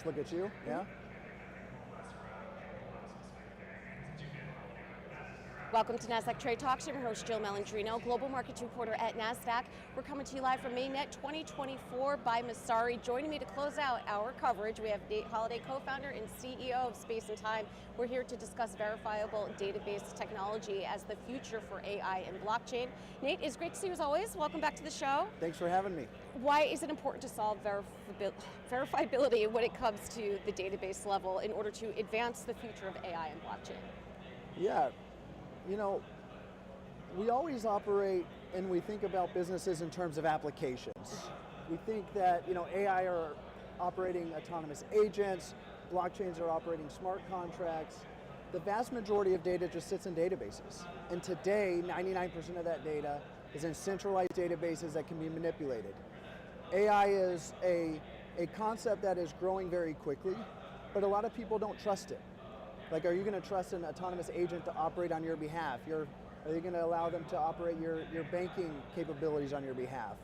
Just look at you, yeah? Welcome to Nasdaq TradeTalks. I'm your host, Jill Malandrino, Global Markets Reporter at Nasdaq. We're coming to you live from Mainnet 2024 by Masari. Joining me to close out our coverage, we have Nate Holliday, co-founder and CEO of Space and Time. We're here to discuss verifiable database technology as the future for AI and blockchain. Nate, it's great to see you as always. Welcome back to the show. Thanks for having me. Why is it important to solve verifiability when it comes to the database level in order to advance the future of AI and blockchain? Yeah. You know, we always operate and we think about businesses in terms of applications. We think that, AI are operating autonomous agents, blockchains are operating smart contracts. The vast majority of data just sits in databases. And today, 99% of that data is in centralized databases that can be manipulated. AI is a concept that is growing very quickly, but a lot of people don't trust it. Like, are you going to trust an autonomous agent to operate on your behalf? Are you going to allow them to operate your banking capabilities on your behalf?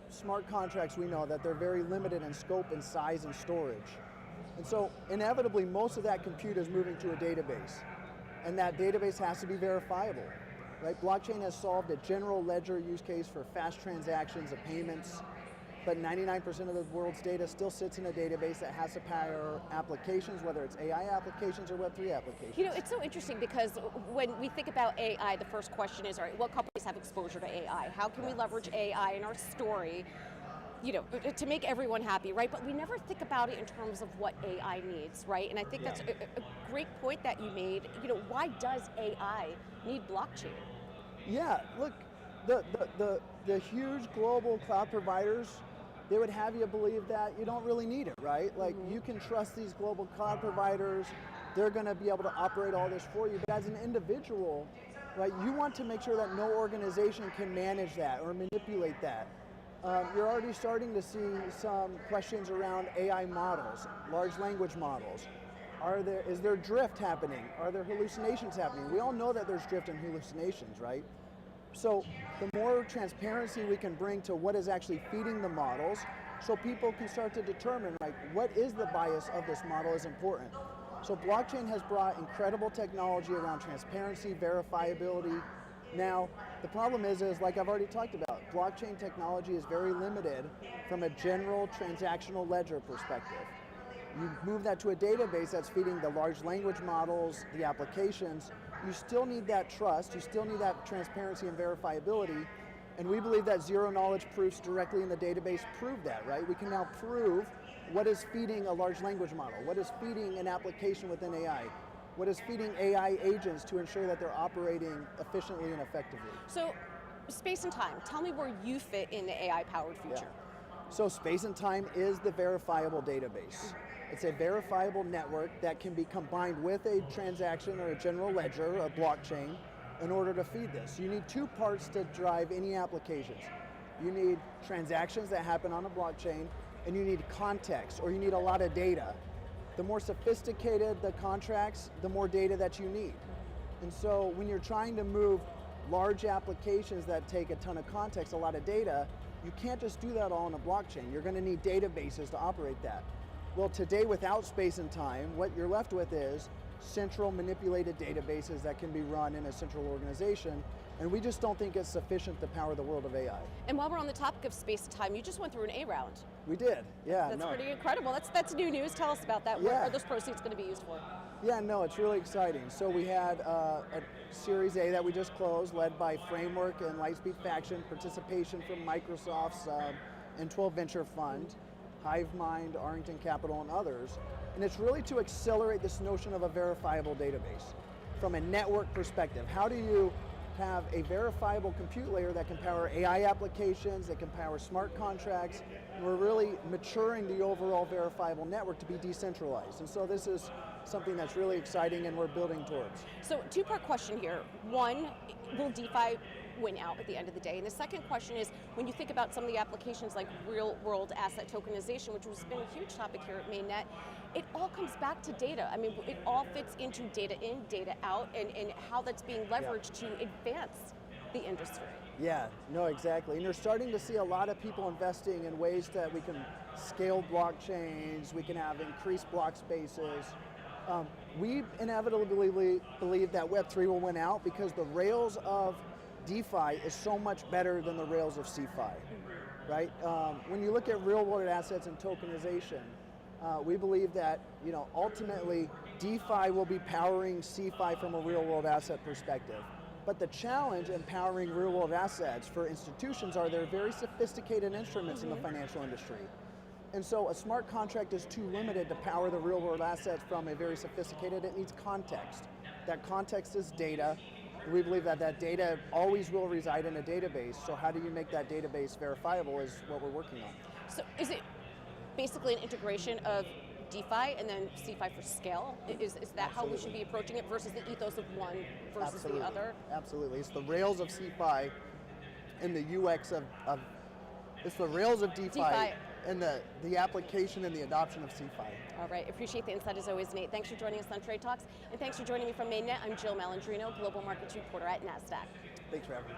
Smart contracts, we know that they're very limited in scope and size and storage. And so inevitably, most of that compute is moving to a database. And that database has to be verifiable, right? Blockchain has solved a general ledger use case for fast transactions of payments, but 99% of the world's data still sits in a database that has to power applications, whether it's AI applications or Web3 applications. It's so interesting because when we think about AI, the first question is, all right, what companies have exposure to AI? How can we leverage AI in our story, to make everyone happy, right? But we never think about it in terms of what AI needs, right? And I think that's a great point that you made. Why does AI need blockchain? Yeah, look, the huge global cloud providers, they would have you believe that you don't really need it, right? Like, you can trust these global cloud providers, they're going to be able to operate all this for you. But as an individual, right, you want to make sure that no organization can manage that or manipulate that. You're already starting to see some questions around AI models, large language models. Is there drift happening? Are there hallucinations happening? We all know that there's drift and hallucinations, right? So the more transparency we can bring to what is actually feeding the models, so people can start to determine, like, what is the bias of this model is important. So blockchain has brought incredible technology around transparency, verifiability. Now, the problem is like I've already talked about, blockchain technology is very limited from a general transactional ledger perspective. You move that to a database that's feeding the large language models, the applications, you still need that trust, you still need that transparency and verifiability, and we believe that zero knowledge proofs directly in the database prove that, right? We can now prove what is feeding a large language model, what is feeding an application within AI, what is feeding AI agents to ensure that they're operating efficiently and effectively. So, Space and Time, tell me where you fit in the AI-powered future. Yeah. So Space and Time is the verifiable database. It's a verifiable network that can be combined with a transaction or a general ledger, a blockchain, in order to feed this. You need two parts to drive any applications. You need transactions that happen on a blockchain, and you need context, or you need a lot of data. The more sophisticated the contracts, the more data that you need. And so when you're trying to move large applications that take a ton of context, a lot of data, you can't just do that all on a blockchain. You're going to need databases to operate that. Well, today, without Space and Time, what you're left with is central manipulated databases that can be run in a central organization, and we just don't think it's sufficient to power the world of AI. And while we're on the topic of Space and Time, you just went through an A round. We did, yeah. That's pretty incredible. That's new news. Tell us about that. Yeah. What are those proceeds going to be used for? Yeah, no, it's really exciting. So we had a Series A that we just closed, led by Framework and Lightspeed Faction, participation from Microsoft's N12 Venture Fund, HiveMind, Arlington Capital, and others. And it's really to accelerate this notion of a verifiable database. From a network perspective, how do you have a verifiable compute layer that can power AI applications, that can power smart contracts? And we're really maturing the overall verifiable network to be decentralized. And so this is something that's really exciting and we're building towards. So two-part question here. One, will DeFi win out at the end of the day? And the second question is, when you think about some of the applications like real-world asset tokenization, which has been a huge topic here at Mainnet, it all comes back to data. I mean, it all fits into data in, data out, and how that's being leveraged to advance the industry. Yeah, no, exactly. And you're starting to see a lot of people investing in ways that we can scale blockchains, we can have increased block spaces. We inevitably believe that Web3 will win out because the rails of DeFi is so much better than the rails of CeFi, right? When you look at real world assets and tokenization, we believe that ultimately DeFi will be powering CeFi from a real world asset perspective. But the challenge in powering real world assets for institutions are they're very sophisticated instruments in the financial industry. And so a smart contract is too limited to power the real world assets from a very sophisticated, it needs context. That context is data. We believe that that data always will reside in a database. So how do you make that database verifiable is what we're working on. So is it basically an integration of DeFi and then CeFi for scale? Is that how we should be approaching it versus the ethos of one versus the other? Absolutely. It's the rails of CeFi and the UX of it's the rails of DeFi. And the application and the adoption of CeFi. All right, appreciate the insight as always, Nate. Thanks for joining us on Trade Talks, and thanks for joining me from Mainnet. I'm Jill Malandrino, Global Markets Reporter at Nasdaq. Thanks for having me.